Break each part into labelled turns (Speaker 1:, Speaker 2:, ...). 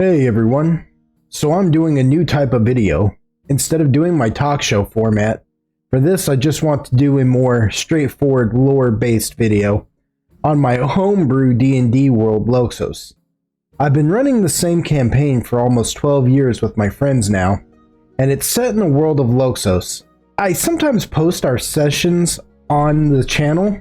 Speaker 1: Hey everyone, so I'm doing a new type of video. Instead of doing my talk show format, for this I just want to do a more straightforward lore-based video on my homebrew D&D world Loxos. I've been running the same campaign for almost 12 years with my friends now, and it's set in the world of Loxos. I sometimes post our sessions on the channel.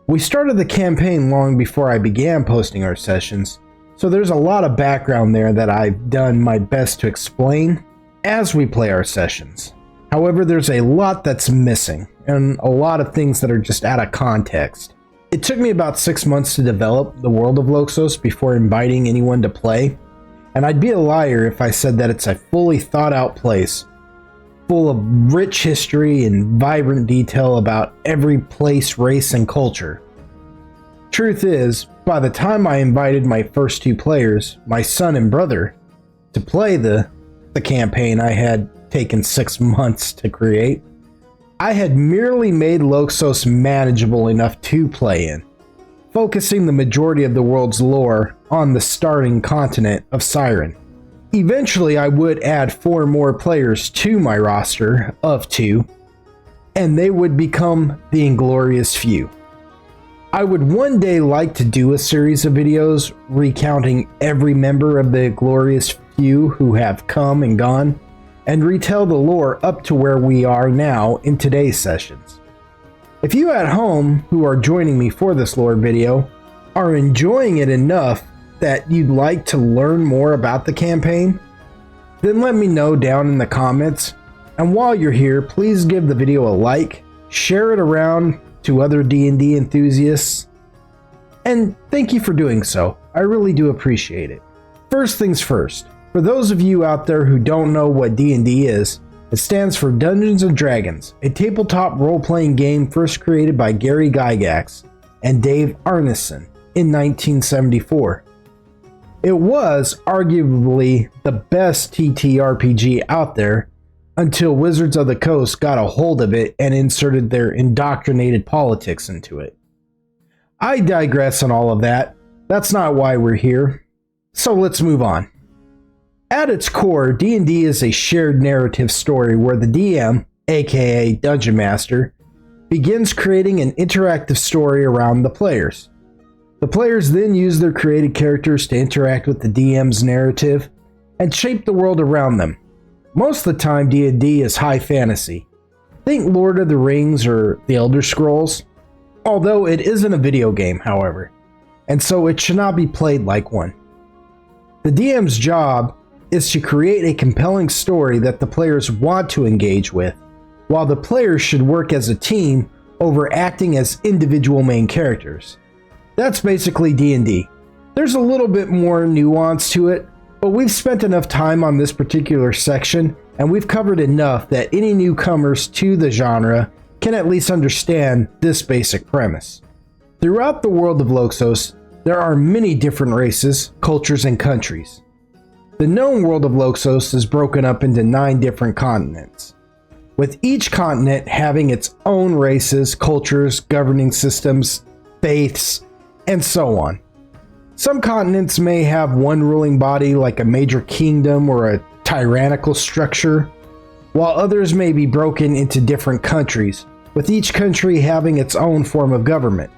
Speaker 1: We started the campaign long before I began posting our sessions, so there's a lot of background there that I've done my best to explain as we play our sessions. However, there's a lot that's missing, and a lot of things that are just out of context. It took me about 6 months to develop the world of Loxos before inviting anyone to play, and I'd be a liar if I said that it's a fully thought out place, full of rich history and vibrant detail about every place, race, and culture. Truth is, by the time I invited my first two players, my son and brother, to play the campaign I had taken 6 months to create, I had merely made Loxos manageable enough to play in, focusing the majority of the world's lore on the starting continent of Siren. Eventually, I would add 4 more players to my roster of 2, and they would become the Inglorious Few. I would one day like to do a series of videos recounting every member of the Glorious Few who have come and gone, and retell the lore up to where we are now in today's sessions. If you at home who are joining me for this lore video are enjoying it enough that you'd like to learn more about the campaign, then let me know down in the comments, and while you're here, please give the video a like, share it around to other D&D enthusiasts, and thank you for doing so. I really do appreciate it. First things first, for those of you out there who don't know what D&D is, it stands for Dungeons & Dragons, a tabletop role-playing game first created by Gary Gygax and Dave Arneson in 1974. It was arguably the best TTRPG out there until Wizards of the Coast got a hold of it and inserted their indoctrinated politics into it. I digress on all of that. That's not why we're here. So let's move on. At its core, D&D is a shared narrative story where the DM, aka Dungeon Master, begins creating an interactive story around the players. The players then use their created characters to interact with the DM's narrative and shape the world around them. Most of the time, D&D is high fantasy. Think Lord of the Rings or The Elder Scrolls, although it isn't a video game, however, and so it should not be played like one. The DM's job is to create a compelling story that the players want to engage with, while the players should work as a team over acting as individual main characters. That's basically D&D. There's a little bit more nuance to it, but we've spent enough time on this particular section, and we've covered enough that any newcomers to the genre can at least understand this basic premise. Throughout the world of Loxos, there are many different races, cultures, and countries. The known world of Loxos is broken up into 9 different continents, with each continent having its own races, cultures, governing systems, faiths, and so on. Some continents may have one ruling body like a major kingdom or a tyrannical structure, while others may be broken into different countries, with each country having its own form of government.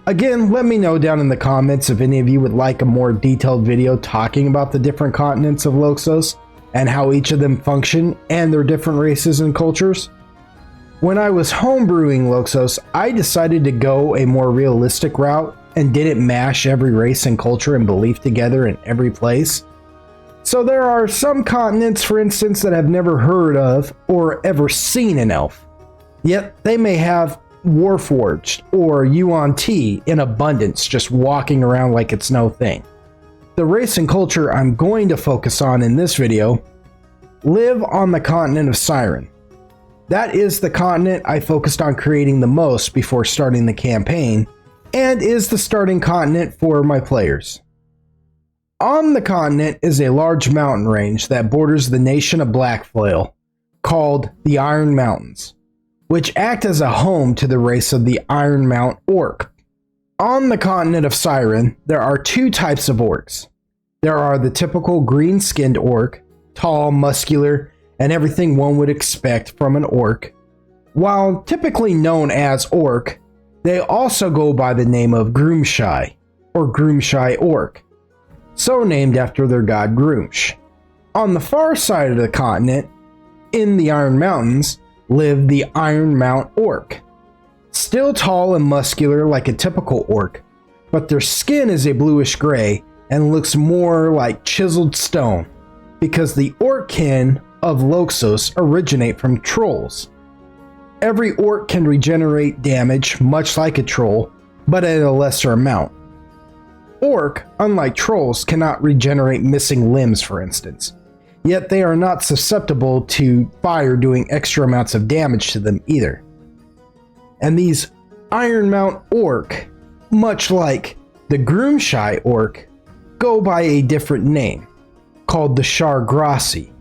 Speaker 1: Again, let me know down in the comments if any of you would like a more detailed video talking about the different continents of Loxos and how each of them function and their different races and cultures. When I was homebrewing Loxos, I decided to go a more realistic route and didn't mash every race and culture and belief together in every place. So there are some continents, for instance, that I've never heard of or ever seen an elf. Yet they may have Warforged or Yuan-Ti in abundance just walking around like it's no thing. The race and culture I'm going to focus on in this video live on the continent of Siren. That is the continent I focused on creating the most before starting the campaign, and is the starting continent for my players. On the continent is a large mountain range that borders the nation of Blackflail, called the Iron Mountains, which act as a home to the race of the Iron Mount Orc. On the continent of Siren, there are 2 types of orcs. There are the typical green-skinned orc, tall, muscular, and everything one would expect from an orc. While typically known as orc, they also go by the name of Groomshai, or Groomshai orc, so named after their god Groomsh. On the far side of the continent, in the Iron Mountains, live the Iron Mount orc. Still tall and muscular like a typical orc, but their skin is a bluish gray and looks more like chiseled stone, because the orc kin of Loxos originate from trolls. Every orc can regenerate damage much like a troll, but at a lesser amount. Orc, unlike trolls, cannot regenerate missing limbs, for instance, yet they are not susceptible to fire doing extra amounts of damage to them either. And these Iron Mount orc, much like the Groomshai orc, go by a different name, called the Shargraasi,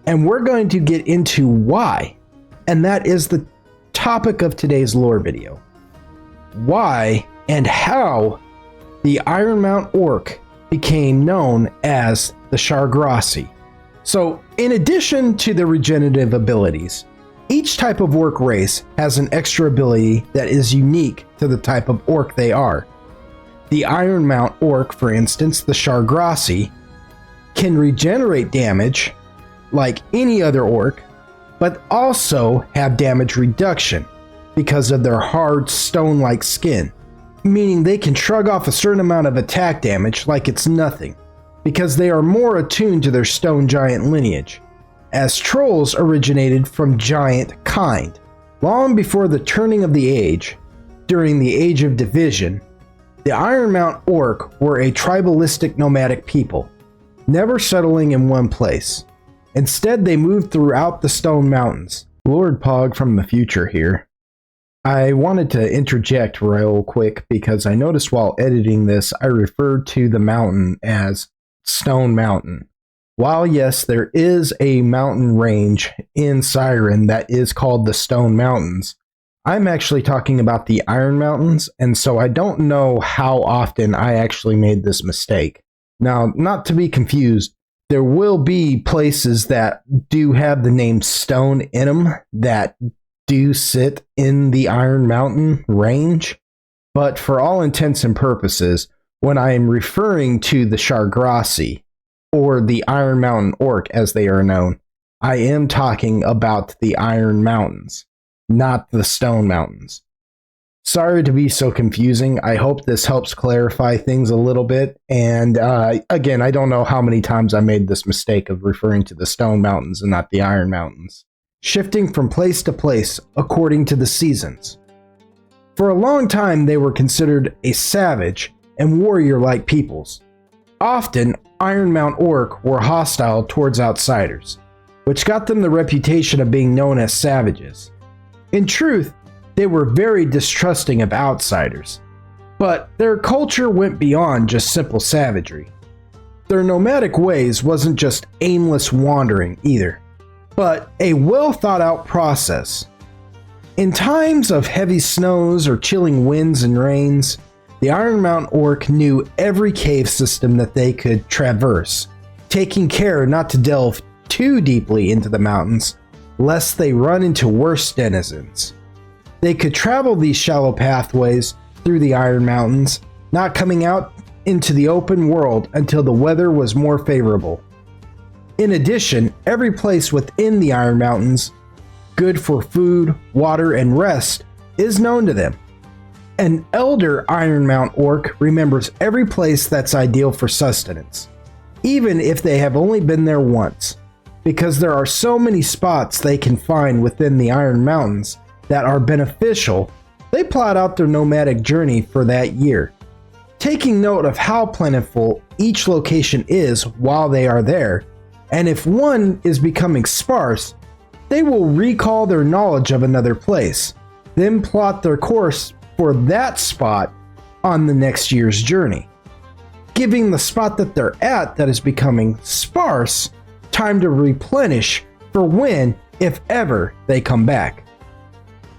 Speaker 1: and we're going to get into why, and that is the topic of today's lore video. Why and how the Iron Mount orc became known as the Shargraasi. So, in addition to the regenerative abilities, each type of orc race has an extra ability that is unique to the type of orc they are. The Iron Mount orc, for instance, the Shargraasi, can regenerate damage like any other orc, but also have damage reduction because of their hard stone-like skin, meaning they can shrug off a certain amount of attack damage like it's nothing, because they are more attuned to their stone giant lineage, as trolls originated from giant kind. Long before the turning of the age, during the Age of Division, the Iron Mount orc were a tribalistic nomadic people, never settling in one place. Instead, they moved throughout the Stone Mountains. Lord Pog from the future here. I wanted to interject real quick because I noticed while editing this, I referred to the mountain as Stone Mountain. While yes, there is a mountain range in Siren that is called the Stone Mountains, I'm actually talking about the Iron Mountains, and so I don't know how often I actually made this mistake. Now, not to be confused, there will be places that do have the name Stone in them that do sit in the Iron Mountain range, but for all intents and purposes, when I am referring to the Shargraasi, or the Iron Mountain orc as they are known, I am talking about the Iron Mountains, not the Stone Mountains. Sorry to be so confusing. I hope this helps clarify things a little bit. And again, I don't know how many times I made this mistake of referring to the Stone Mountains and not the Iron Mountains. Shifting from place to place according to the seasons. For a long time, they were considered a savage and warrior-like peoples. Often, Iron Mount orc were hostile towards outsiders, which got them the reputation of being known as savages. In truth, they were very distrusting of outsiders, but their culture went beyond just simple savagery. Their nomadic ways wasn't just aimless wandering either, but a well thought out process. In times of heavy snows or chilling winds and rains, the Iron Mount orc knew every cave system that they could traverse, taking care not to delve too deeply into the mountains, lest they run into worse denizens. They could travel these shallow pathways through the Iron Mountains, not coming out into the open world until the weather was more favorable. In addition, every place within the Iron Mountains, good for food, water, and rest, is known to them. An elder Iron Mount orc remembers every place that's ideal for sustenance, even if they have only been there once, because there are so many spots they can find within the Iron Mountains that are beneficial. They plot out their nomadic journey for that year, taking note of how plentiful each location is while they are there, and if one is becoming sparse, they will recall their knowledge of another place, then plot their course for that spot on the next year's journey, giving the spot that they're at that is becoming sparse time to replenish for when, if ever, they come back.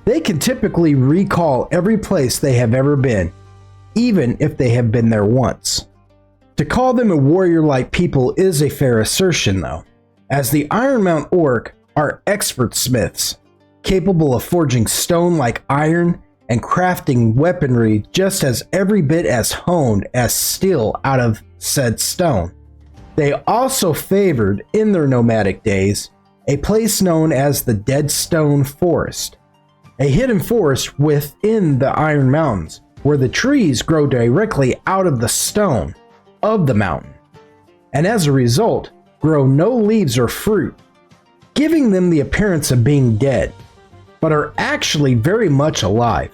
Speaker 1: They can typically recall every place they have ever been, even if they have been there once. To call them a warrior-like people is a fair assertion though, as the Ironmount Orc are expert smiths, capable of forging stone like iron and crafting weaponry just as every bit as honed as steel out of said stone. They also favored, in their nomadic days, a place known as the Dead Stone Forest, a hidden forest within the Iron Mountains, where the trees grow directly out of the stone of the mountain, and as a result, grow no leaves or fruit, giving them the appearance of being dead, but are actually very much alive.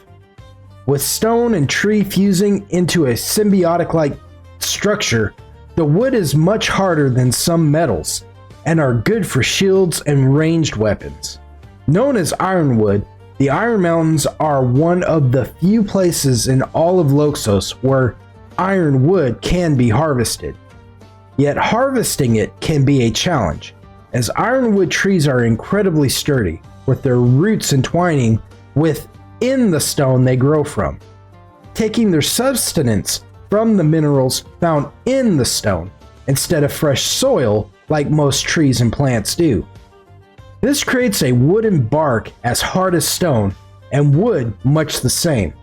Speaker 1: With stone and tree fusing into a symbiotic-like structure, the wood is much harder than some metals, and are good for shields and ranged weapons. Known as Ironwood, the Iron Mountains are one of the few places in all of Loxos where ironwood can be harvested. Yet harvesting it can be a challenge, as ironwood trees are incredibly sturdy, with their roots entwining within the stone they grow from, taking their sustenance from the minerals found in the stone instead of fresh soil like most trees and plants do. This creates a wooden bark as hard as stone and wood much the same.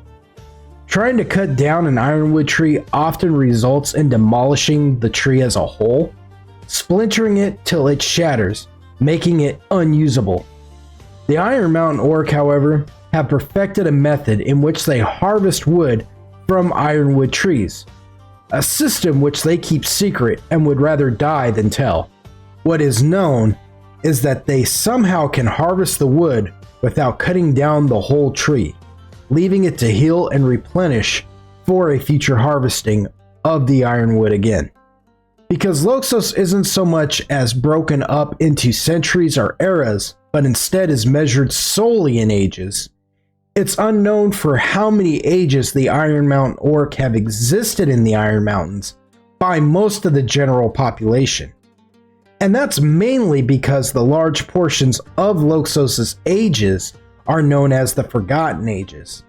Speaker 1: Trying to cut down an ironwood tree often results in demolishing the tree as a whole, splintering it till it shatters, making it unusable. The Iron Mountain Orc, however, have perfected a method in which they harvest wood from ironwood trees, a system which they keep secret and would rather die than tell. What is known is that they somehow can harvest the wood without cutting down the whole tree, leaving it to heal and replenish for a future harvesting of the ironwood again. Because Loxos isn't so much as broken up into centuries or eras, but instead is measured solely in ages, it's unknown for how many ages the Iron Mountain Orc have existed in the Iron Mountains by most of the general population. And that's mainly because the large portions of Loxos' ages are known as the Forgotten Ages.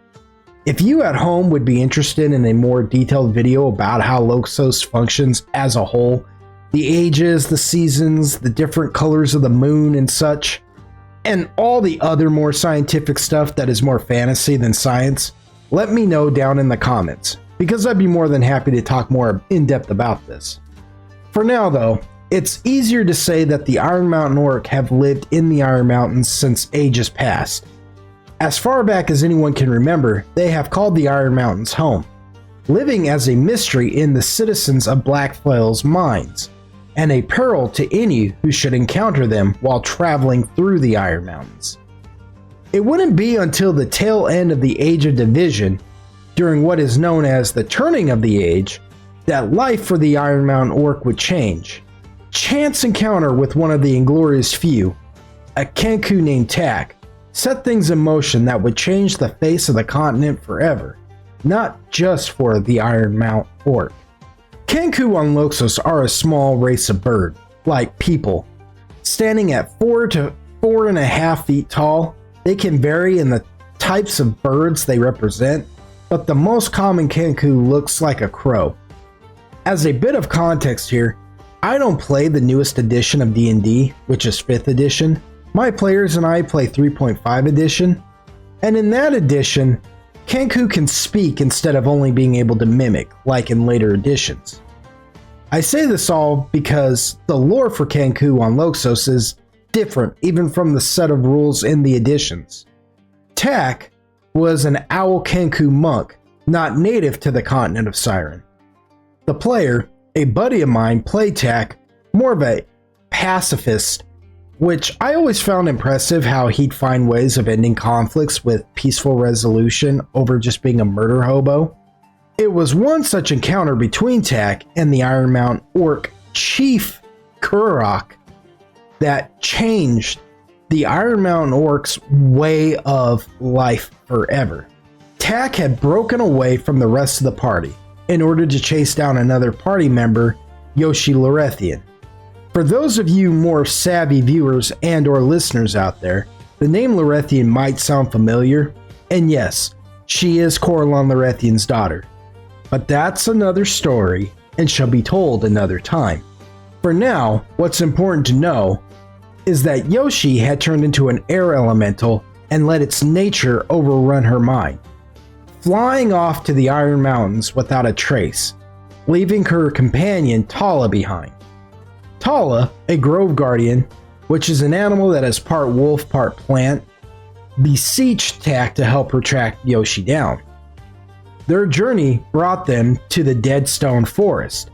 Speaker 1: If you at home would be interested in a more detailed video about how Loxos functions as a whole, the ages, the seasons, the different colors of the moon and such, and all the other more scientific stuff that is more fantasy than science, let me know down in the comments, because I'd be more than happy to talk more in depth about this. For now though, it's easier to say that the Iron Mountain Orc have lived in the Iron Mountains since ages past. As far back as anyone can remember, they have called the Iron Mountains home, living as a mystery in the citizens of Blackfell's minds, and a peril to any who should encounter them while traveling through the Iron Mountains. It wouldn't be until the tail end of the Age of Division, during what is known as the Turning of the Age, that life for the Iron Mountain Orc would change. Chance encounter with one of the Inglorious Few, a Kenku named Tak, set things in motion that would change the face of the continent forever, not just for the Iron Mountain Orc. Kenku on Loxos are a small race of bird, like people. Standing at 4 to 4.5 feet tall, they can vary in the types of birds they represent, but the most common Kenku looks like a crow. As a bit of context here, I don't play the newest edition of D&D, which is 5th edition. My players and I play 3.5 edition, and in that edition, Kenku can speak instead of only being able to mimic, like in later editions. I say this all because the lore for Kenku on Loxos is different even from the set of rules in the editions. Tak was an Owl Kenku monk, not native to the continent of Siren. The player, a buddy of mine, played Tak, more of a pacifist, which I always found impressive how he'd find ways of ending conflicts with peaceful resolution over just being a murder hobo. It was one such encounter between Tak and the Iron Mountain Orc Chief Kurok that changed the Iron Mountain Orc's way of life forever. Tak had broken away from the rest of the party in order to chase down another party member, Yoshi Lorethian. For those of you more savvy viewers and or listeners out there, the name Lorethian might sound familiar, and yes, she is Coralon Lorethian's daughter. But that's another story and shall be told another time. For now, what's important to know is that Yoshi had turned into an air elemental and let its nature overrun her mind, flying off to the Iron Mountains without a trace, leaving her companion Tala behind. Tala, a grove guardian, which is an animal that is part wolf, part plant, beseeched Tak to help her track Yoshi down. Their journey brought them to the Dead Stone Forest,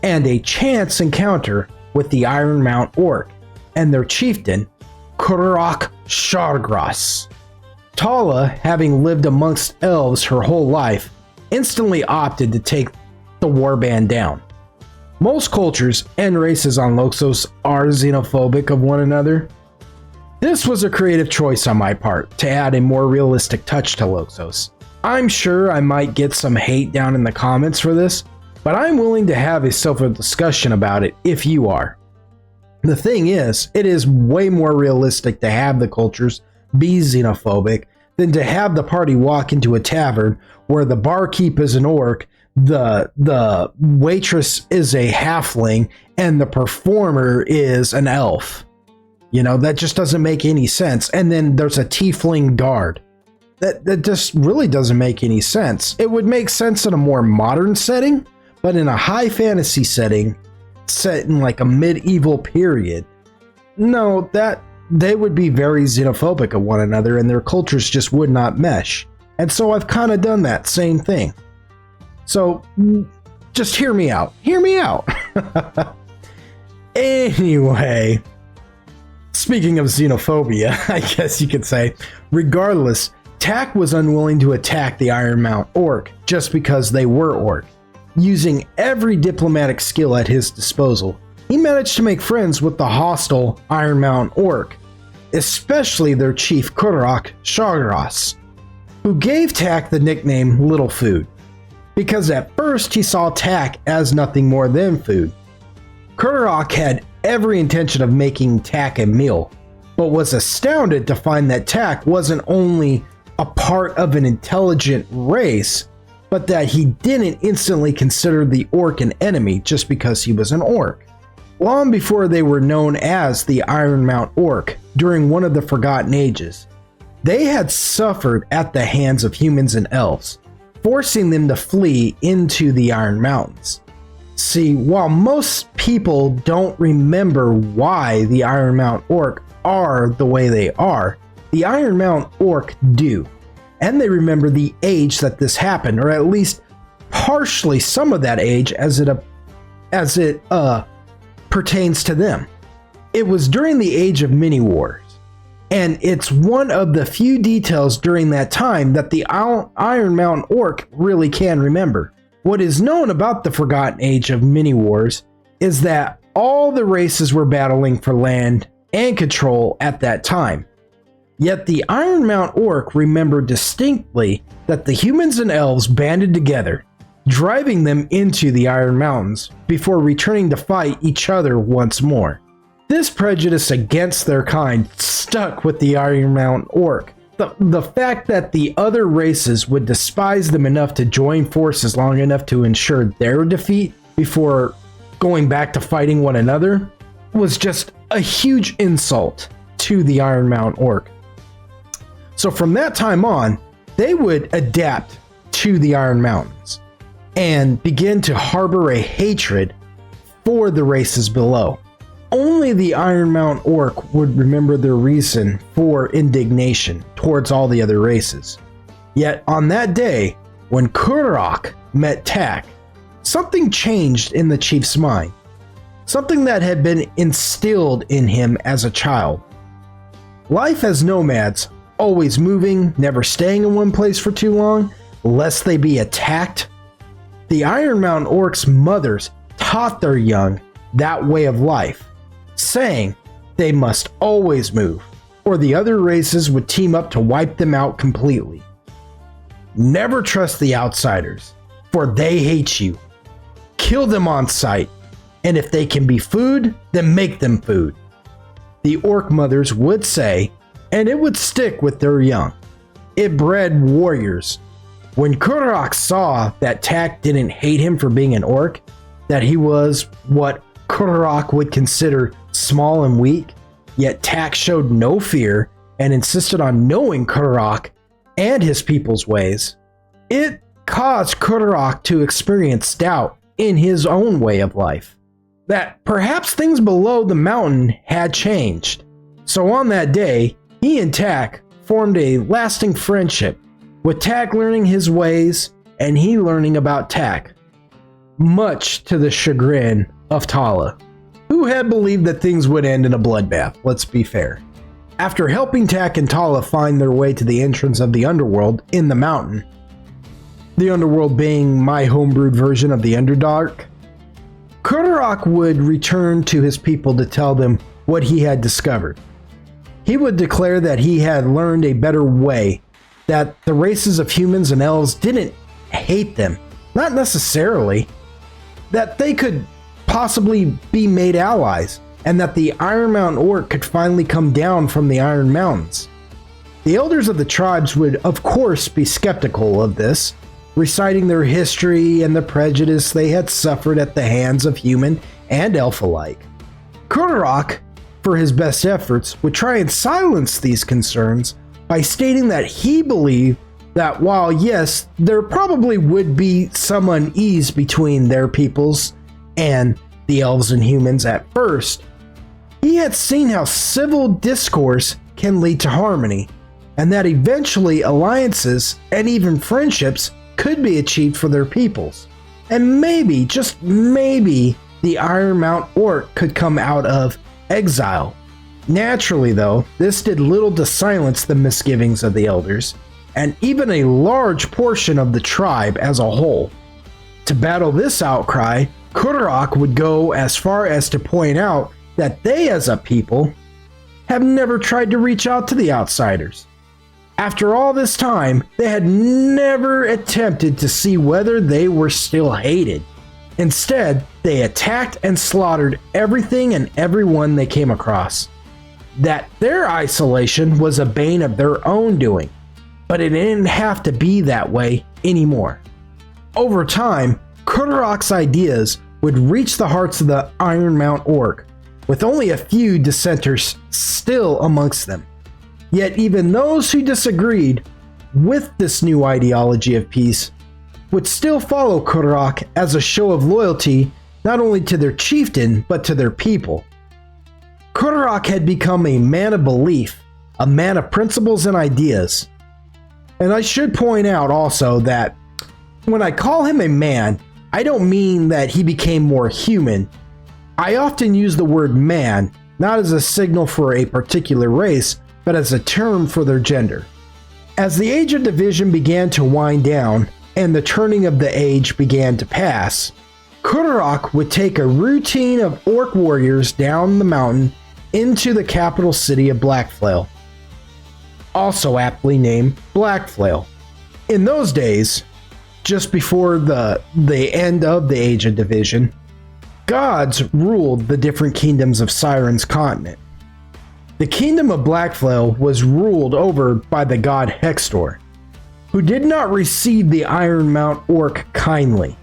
Speaker 1: and a chance encounter with the Iron Mount Orc and their chieftain, Shargraasi. Tala, having lived amongst elves her whole life, instantly opted to take the warband down. Most cultures and races on Loxos are xenophobic of one another. This was a creative choice on my part to add a more realistic touch to Loxos. I'm sure I might get some hate down in the comments for this, but I'm willing to have a civil discussion about it if you are. The thing is, it is way more realistic to have the cultures be xenophobic than to have the party walk into a tavern where the barkeep is an orc, the waitress is a halfling, and the performer is an elf. You know, that just doesn't make any sense. And then there's a tiefling guard. That just really doesn't make any sense. It would make sense in a more modern setting, but in a high fantasy setting, set in like a medieval period, no, that they would be very xenophobic of one another and their cultures just would not mesh. And so I've kind of done that same thing. So just hear me out. Hear me out. Anyway, speaking of xenophobia, I guess you could say, regardless, Tak was unwilling to attack the Iron Mount Orc just because they were orc. Using every diplomatic skill at his disposal, he managed to make friends with the hostile Iron Mount Orc, especially their chief Shargraasi, who gave Tak the nickname Little Food, because at first he saw Tak as nothing more than food. Shargraasi had every intention of making Tak a meal, but was astounded to find that Tak wasn't only a part of an intelligent race, but that he didn't instantly consider the orc an enemy just because he was an orc. Long before they were known as the Iron Mount Orc during one of the Forgotten Ages, they had suffered at the hands of humans and elves, forcing them to flee into the Iron Mountains. See, while most people don't remember why the Iron Mount Orc are the way they are, the Iron Mount Orc do. And they remember the age that this happened, or at least partially some of that age as it pertains to them. It was during the age of mini wars, and it's one of the few details during that time that the Iron Mountain Orc really can remember. What is known about the Forgotten Age of mini wars is that all the races were battling for land and control at that time. Yet the Iron Mount Orc remembered distinctly that the humans and elves banded together, driving them into the Iron Mountains before returning to fight each other once more. This prejudice against their kind stuck with the Iron Mount Orc. The fact that the other races would despise them enough to join forces long enough to ensure their defeat before going back to fighting one another was just a huge insult to the Iron Mount Orc. So from that time on, they would adapt to the Iron Mountains and begin to harbor a hatred for the races below. Only the Iron Mount Orc would remember their reason for indignation towards all the other races. Yet on that day, when Shargraasi met Tak, something changed in the chief's mind. Something that had been instilled in him as a child. Life as nomads, always moving, never staying in one place for too long, lest they be attacked. The Iron Mountain Orcs' mothers taught their young that way of life, saying they must always move, or the other races would team up to wipe them out completely. Never trust the outsiders, for they hate you. Kill them on sight, and if they can be food, then make them food. The orc mothers would say, and it would stick with their young. It bred warriors. When Shargraasi saw that Tak didn't hate him for being an orc, that he was what Kudarok would consider small and weak, yet Tak showed no fear and insisted on knowing Kudarok and his people's ways. It caused Kudarok to experience doubt in his own way of life, that perhaps things below the mountain had changed. So on that day, he and Tak formed a lasting friendship, with Tak learning his ways and he learning about Tak, much to the chagrin of Tala, who had believed that things would end in a bloodbath, let's be fair. After helping Tak and Tala find their way to the entrance of the underworld in the mountain, the underworld being my homebrewed version of the Underdark, Kudarok would return to his people to tell them what he had discovered. He would declare that he had learned a better way, that the races of humans and elves didn't hate them, not necessarily, that they could possibly be made allies, and that the Iron Mountain Orc could finally come down from the Iron Mountains. The elders of the tribes would of course be skeptical of this, reciting their history and the prejudice they had suffered at the hands of human and elf alike. Kudarok, for his best efforts, would try and silence these concerns by stating that he believed that while yes, there probably would be some unease between their peoples and the elves and humans at first, he had seen how civil discourse can lead to harmony, and that eventually alliances and even friendships could be achieved for their peoples. And maybe, just maybe, the Iron Mount Orc could come out of exile. Naturally though, this did little to silence the misgivings of the elders, and even a large portion of the tribe as a whole. To battle this outcry, Kudarok would go as far as to point out that they as a people have never tried to reach out to the outsiders. After all this time, they had never attempted to see whether they were still hated. Instead, they attacked and slaughtered everything and everyone they came across. That their isolation was a bane of their own doing, but it didn't have to be that way anymore. Over time, Kudarok's ideas would reach the hearts of the Iron Mount Orc, with only a few dissenters still amongst them. Yet even those who disagreed with this new ideology of peace would still follow Kudarok as a show of loyalty not only to their chieftain but to their people. Kudarok had become a man of belief, a man of principles and ideas. And I should point out also that when I call him a man, I don't mean that he became more human. I often use the word man not as a signal for a particular race, but as a term for their gender. As the Age of Division began to wind down and the turning of the age began to pass, Kudarok would take a routine of orc warriors down the mountain into the capital city of Blackflail, also aptly named Blackflail. In those days, just before the end of the Age of Division, gods ruled the different kingdoms of Siren's continent. The kingdom of Blackflail was ruled over by the god Hextor, who did not receive the Iron Mount Orc kindly.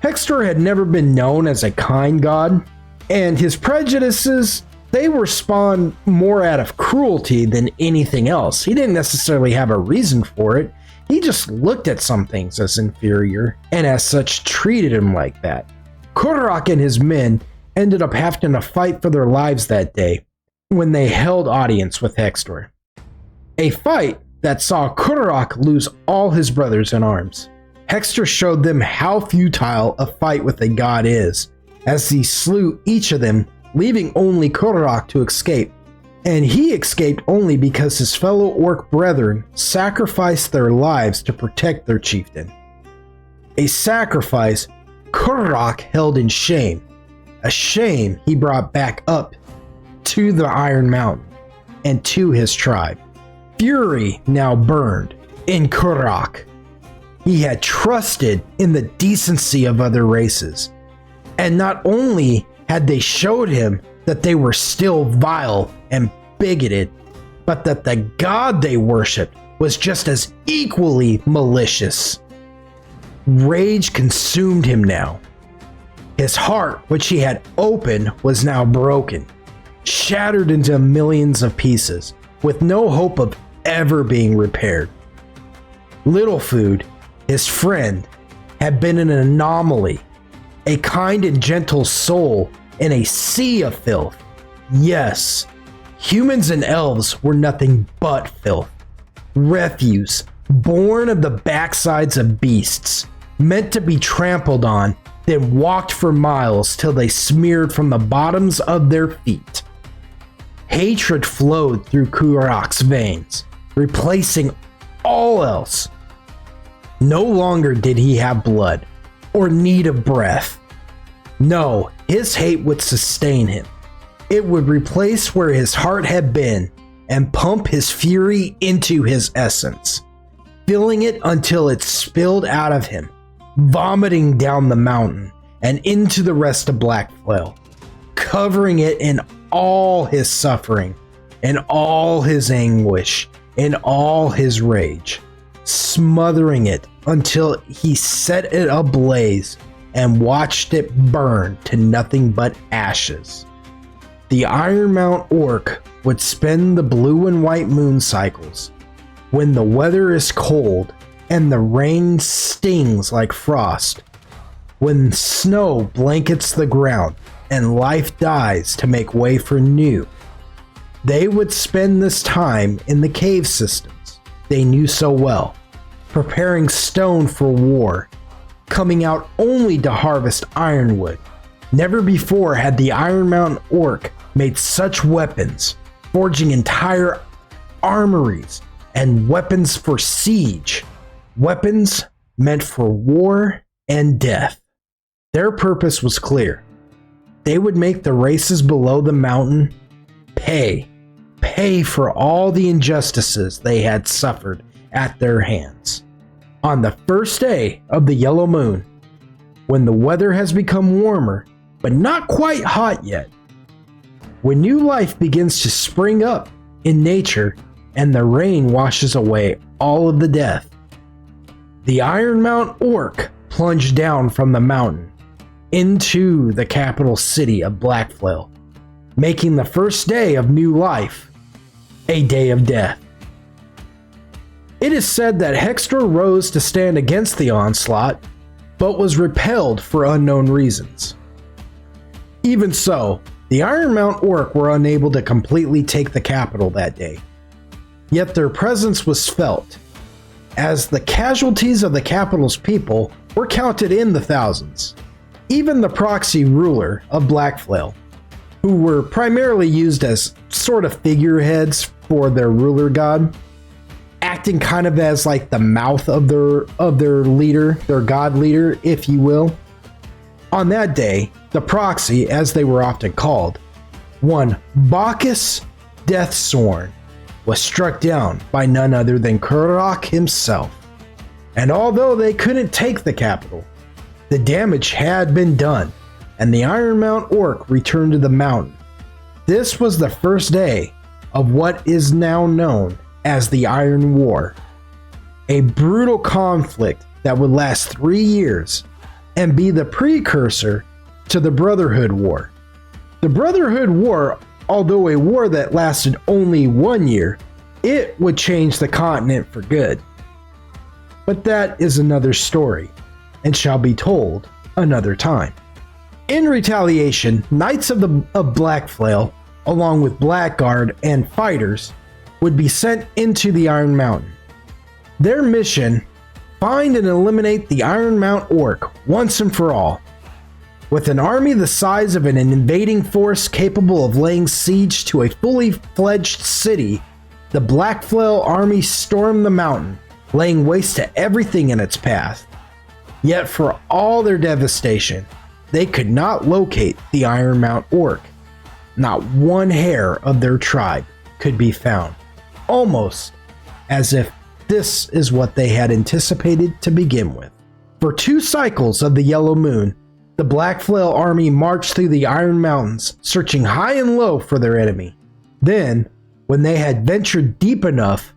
Speaker 1: Hextor had never been known as a kind god, and his prejudices, they were spawned more out of cruelty than anything else. He didn't necessarily have a reason for it. He just looked at some things as inferior, and as such treated him like that. Kudarok and his men ended up having to fight for their lives that day when they held audience with Hextor. A fight that saw Kudarok lose all his brothers in arms. Hextor showed them how futile a fight with a god is, as he slew each of them, leaving only Kudarok to escape. And he escaped only because his fellow orc brethren sacrificed their lives to protect their chieftain. A sacrifice Kudarok held in shame, a shame he brought back up to the Iron Mountain and to his tribe. Fury now burned in Kudarok. He had trusted in the decency of other races, and not only had they showed him that they were still vile and bigoted, but that the god they worshipped was just as equally malicious. Rage consumed him now. His heart, which he had opened, was now broken, shattered into millions of pieces, with no hope of ever being repaired. Littlefoot, his friend, had been an anomaly, a kind and gentle soul in a sea of filth. Yes, humans and elves were nothing but filth. Refuse, born of the backsides of beasts, meant to be trampled on, then walked for miles till they smeared from the bottoms of their feet. Hatred flowed through Kurok's veins, replacing all else. No longer did he have blood or need of breath. No, his hate would sustain him. It would replace where his heart had been and pump his fury into his essence, filling it until it spilled out of him, vomiting down the mountain and into the rest of Blackfell, covering it in all his suffering, in all his anguish, in all his rage, smothering it until he set it ablaze and watched it burn to nothing but ashes. The Ironmount Orc would spend the blue and white moon cycles when the weather is cold and the rain stings like frost, when snow blankets the ground and life dies to make way for new. They would spend this time in the cave systems they knew so well, preparing stone for war, coming out only to harvest ironwood. Never before had the Ironmount Orc made such weapons, forging entire armories and weapons for siege, weapons meant for war and death. Their purpose was clear. They would make the races below the mountain pay for all the injustices they had suffered at their hands. On the first day of the yellow moon, when the weather has become warmer, but not quite hot yet, when new life begins to spring up in nature and the rain washes away all of the death, the Ironmount Orc plunged down from the mountain into the capital city of Blackfell, making the first day of new life a day of death. It is said that Hextra rose to stand against the onslaught, but was repelled for unknown reasons. Even so, the Ironmount Orc were unable to completely take the capital that day. Yet their presence was felt, as the casualties of the capital's people were counted in the thousands. Even the proxy ruler of Blackfell, who were primarily used as sort of figureheads for their ruler god, acting kind of as like the mouth of their leader, their god leader, if you will. On that day, the proxy, as they were often called, one Bacchus Deathsworn, was struck down by none other than Kurok himself. And although they couldn't take the capital, the damage had been done, and the Ironmount Orc returned to the mountain. This was the first day of what is now known as the Iron War, a brutal conflict that would last 3 years and be the precursor to the Brotherhood War. The Brotherhood War, although a war that lasted only 1 year, it would change the continent for good. But that is another story, and shall be told another time. In retaliation, Knights of Blackfell, along with Blackguard and fighters, would be sent into the Iron Mountain. Their mission: find and eliminate the Ironmount Orc once and for all. With an army the size of an invading force capable of laying siege to a fully fledged city, the Blackfell army stormed the mountain, laying waste to everything in its path. Yet for all their devastation, they could not locate the Ironmount Orc. Not one hair of their tribe could be found, almost as if this is what they had anticipated to begin with. For 2 cycles of the Yellow Moon, the Blackfell army marched through the Iron Mountains, searching high and low for their enemy. Then, when they had ventured deep enough,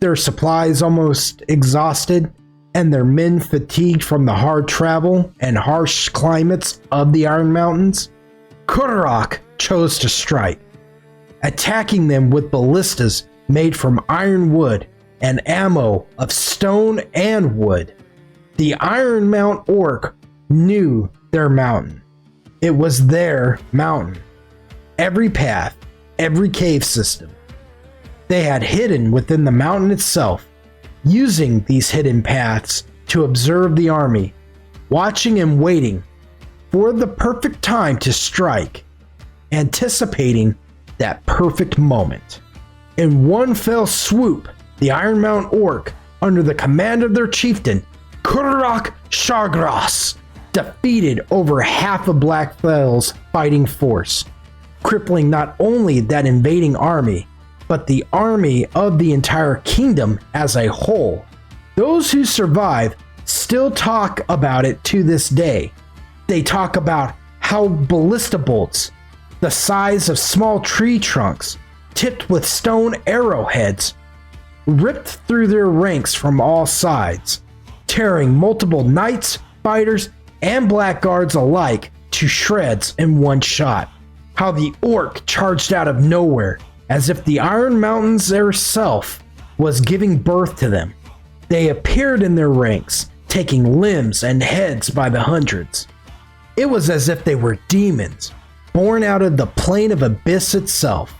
Speaker 1: their supplies almost exhausted, and their men fatigued from the hard travel and harsh climates of the Iron Mountains, Kudarak chose to strike, attacking them with ballistas made from iron wood and ammo of stone and wood. The Iron Mount Orc knew their mountain. It was their mountain. Every path, every cave system, they had hidden within the mountain itself, using these hidden paths to observe the army, watching and waiting for the perfect time to strike, anticipating that perfect moment. In one fell swoop, the Iron Mount Orc, under the command of their chieftain, Kudarak Shargraasi, defeated over half of Black Fell's fighting force, crippling not only that invading army, but the army of the entire kingdom as a whole. Those who survive still talk about it to this day. They talk about how ballista bolts, the size of small tree trunks, tipped with stone arrowheads, ripped through their ranks from all sides, tearing multiple knights, fighters, and blackguards alike to shreds in one shot. How the orc charged out of nowhere, as if the Iron Mountains herself was giving birth to them. They appeared in their ranks, taking limbs and heads by the hundreds. It was as if they were demons, born out of the plane of abyss itself.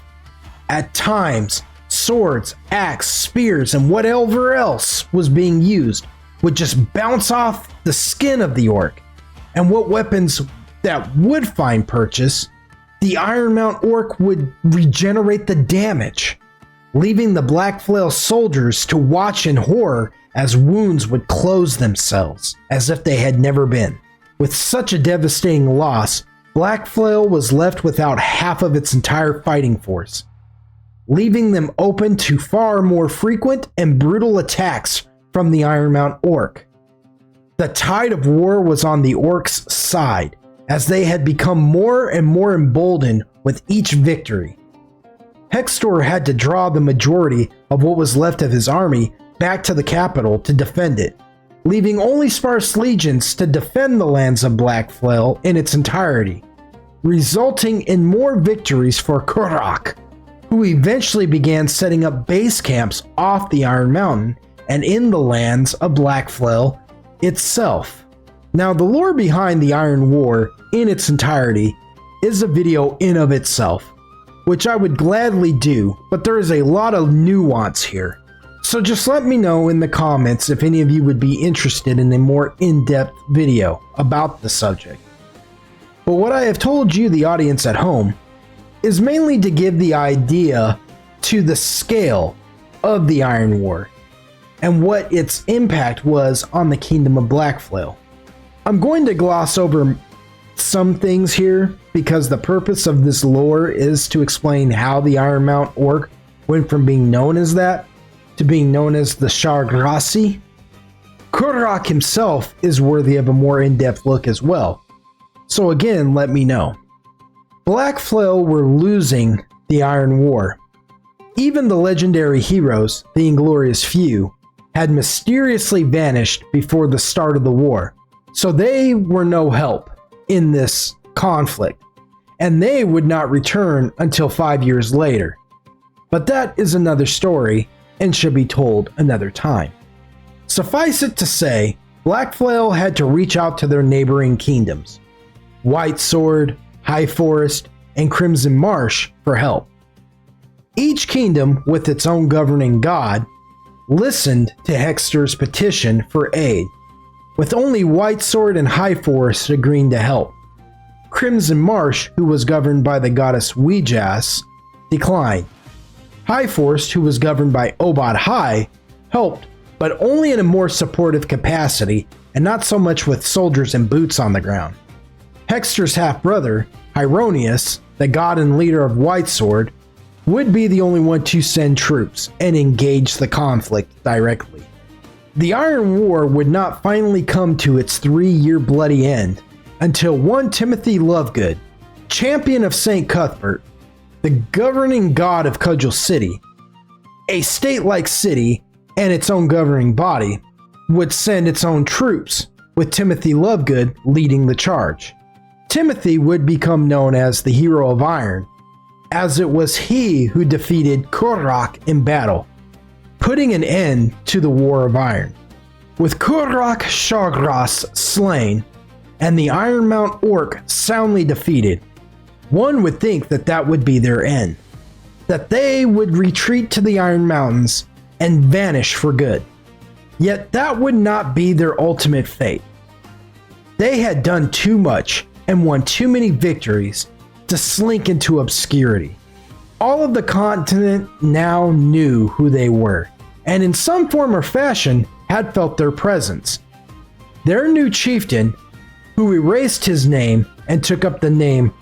Speaker 1: At times, swords, axe, spears, and whatever else was being used would just bounce off the skin of the orc, and what weapons that would find purchase, the Iron Mount Orc would regenerate the damage, leaving the Black Flail soldiers to watch in horror as wounds would close themselves, as if they had never been. With such a devastating loss, Black Flail was left without half of its entire fighting force, leaving them open to far more frequent and brutal attacks from the Iron Mount Orc. The tide of war was on the Orcs' side, as they had become more and more emboldened with each victory. Hextor had to draw the majority of what was left of his army back to the capital to defend it, leaving only sparse legions to defend the lands of Black Flail in its entirety, resulting in more victories for Kudarak, who eventually began setting up base camps off the Iron Mountain and in the lands of Black Flail itself. Now, the lore behind the Iron War in its entirety is a video in of itself, which I would gladly do, but there is a lot of nuance here. So just let me know in the comments if any of you would be interested in a more in-depth video about the subject. But what I have told you, the audience at home, is mainly to give the idea to the scale of the Iron War and what its impact was on the Kingdom of Black Flail. I'm going to gloss over some things here because the purpose of this lore is to explain how the Iron Mount Orc went from being known as that to being known as the Shargraasi. Kudarak himself is worthy of a more in-depth look as well. So again, let me know. Black Flail were losing the Iron War. Even the legendary heroes, the Inglorious Few, had mysteriously vanished before the start of the war. So they were no help in this conflict, and they would not return until 5 years later. But that is another story and should be told another time. Suffice it to say, Black Flail had to reach out to their neighboring kingdoms, White Sword, High Forest, and Crimson Marsh, for help. Each kingdom, with its own governing god, listened to Hextor's petition for aid, with only White Sword and High Forest agreeing to help. Crimson Marsh, who was governed by the goddess Weejas, declined. High Forest, who was governed by Obad High, helped, but only in a more supportive capacity and not so much with soldiers and boots on the ground. Hextor's half-brother, Hyronius, the god and leader of White Sword, would be the only one to send troops and engage the conflict directly. The Iron War would not finally come to its 3-year bloody end until one Timothy Lovegood, champion of St. Cuthbert, the governing god of Cudgel City, a state-like city and its own governing body, would send its own troops, with Timothy Lovegood leading the charge. Timothy would become known as the Hero of Iron, as it was he who defeated Kurrak in battle, putting an end to the War of Iron. With Kurrak Shargraasi slain and the Ironmount Orc soundly defeated, one would think that that would be their end, that they would retreat to the Iron Mountains and vanish for good. Yet that would not be their ultimate fate. They had done too much and won too many victories to slink into obscurity. All of the continent now knew who they were, and in some form or fashion had felt their presence. Their new chieftain, who erased his name and took up the name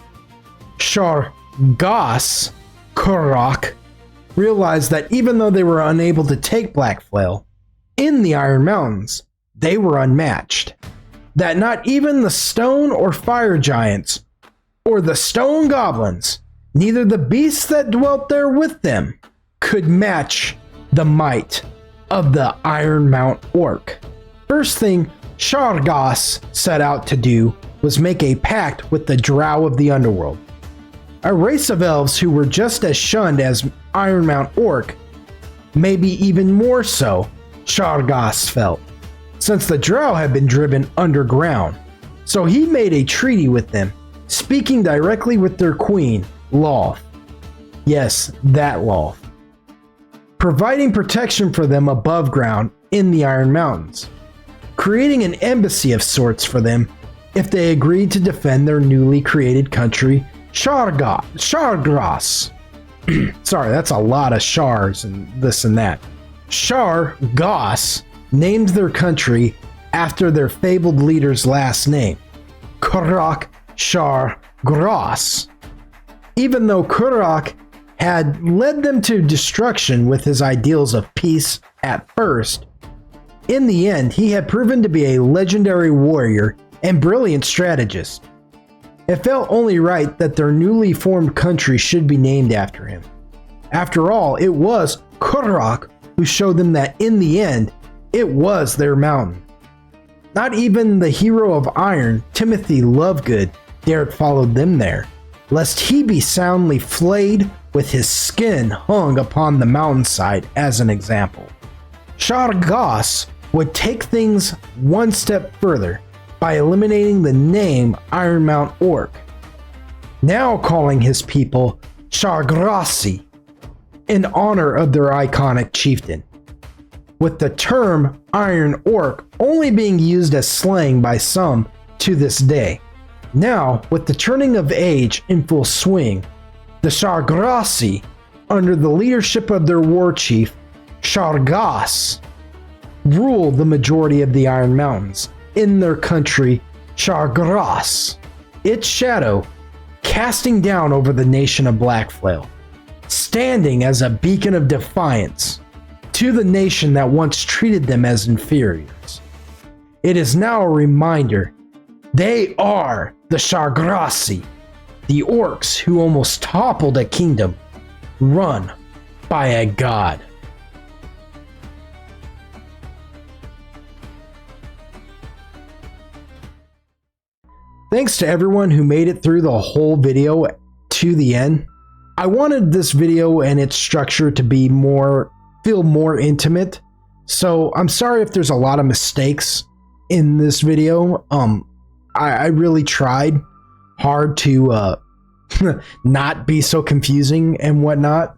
Speaker 1: Shargraasi Kurrak, realized that even though they were unable to take Blackflail in the Iron Mountains, they were unmatched. That not even the stone or fire giants, or the stone goblins, neither the beasts that dwelt there with them, could match the might of the Ironmount Orc. First thing Shargraasi set out to do was make a pact with the Drow of the Underworld, a race of elves who were just as shunned as Ironmount Orc, maybe even more so, Shargraasi felt, since the Drow had been driven underground. So he made a treaty with them, speaking directly with their queen, Loth. Yes, that Loth. Providing protection for them above ground in the Iron Mountains, creating an embassy of sorts for them if they agreed to defend their newly created country, Shargraasi. Sorry, that's a lot of Shars and this and that. Shargraasi named their country after their fabled leader's last name, Kurrak Shargraasi. Even though Kurrak had led them to destruction with his ideals of peace at first, in the end he had proven to be a legendary warrior and brilliant strategist. It felt only right that their newly formed country should be named after him. After all, it was Kurrak who showed them that in the end, it was their mountain. Not even the Hero of Iron, Timothy Lovegood, dared follow them there, lest he be soundly flayed with his skin hung upon the mountainside as an example. Shargraasi would take things one step further by eliminating the name Ironmount Orc, now calling his people Shargraasi in honor of their iconic chieftain, with the term Iron Orc only being used as slang by some to this day. Now, with the turning of age in full swing, the Shargraasi, under the leadership of their war chief, Shargraasi, rule the majority of the Iron Mountains in their country, Shargraasi, its shadow casting down over the nation of Blackflail, standing as a beacon of defiance to the nation that once treated them as inferiors. It is now a reminder they are the Shargraasi, the orcs who almost toppled a kingdom run by a god. Thanks to everyone who made it through the whole video to the end. I wanted this video and its structure to be feel more intimate, so I'm sorry if there's a lot of mistakes in this video. I really tried hard to not be so confusing and whatnot,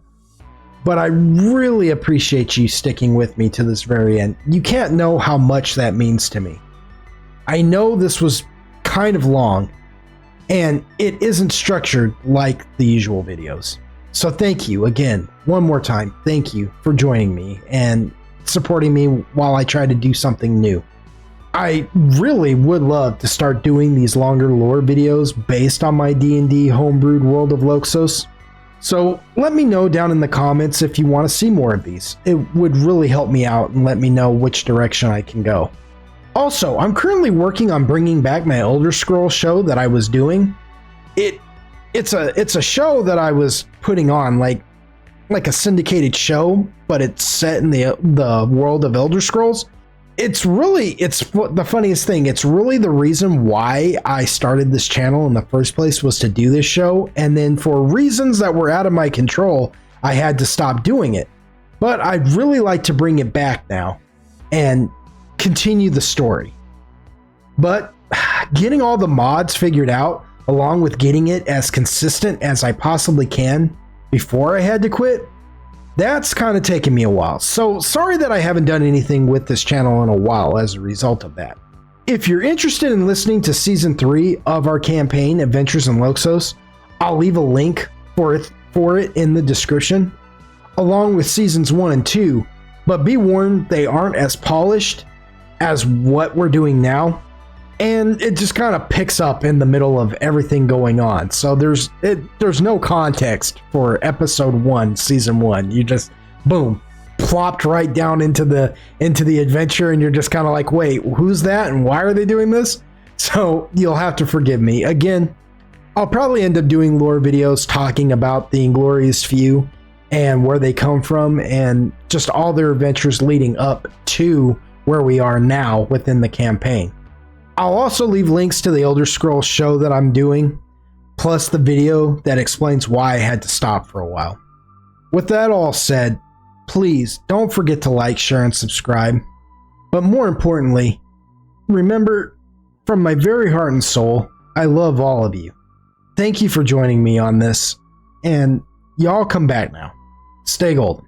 Speaker 1: but I really appreciate you sticking with me to this very end. You can't know how much that means to me. I know this was kind of long, and it isn't structured like the usual videos. So thank you again, one more time, thank you for joining me and supporting me while I try to do something new. I really would love to start doing these longer lore videos based on my D&D Homebrewed world of Loxos. So let me know down in the comments if you want to see more of these. It would really help me out and let me know which direction I can go. Also, I'm currently working on bringing back my Elder Scrolls show that I was doing. It's a show that I was putting on like a syndicated show, but it's set in the world of Elder Scrolls. it's the funniest thing. It's really the reason why I started this channel in the first place, was to do this show. And then for reasons that were out of my control, I had to stop doing it. But I'd really like to bring it back now and continue the story. But getting all the mods figured out, along with getting it as consistent as I possibly can before I had to quit, that's kind of taken me a while. So sorry that I haven't done anything with this channel in a while as a result of that. If you're interested in listening to season 3 of our campaign, Adventures in Loxos, I'll leave a link for it in the description, along with seasons 1 and 2. But be warned, they aren't as polished as what we're doing now. And it just kind of picks up in the middle of everything going on. So there's no context for episode 1, season 1. You just, boom, plopped right down into the adventure, and you're just kind of like, wait, who's that and why are they doing this? So you'll have to forgive me. Again, I'll probably end up doing lore videos talking about the Inglorious Few and where they come from and just all their adventures leading up to where we are now within the campaign. I'll also leave links to the Elder Scrolls show that I'm doing, plus the video that explains why I had to stop for a while. With that all said, please don't forget to like, share, and subscribe. But more importantly, remember, from my very heart and soul, I love all of you. Thank you for joining me on this, and y'all come back now. Stay golden.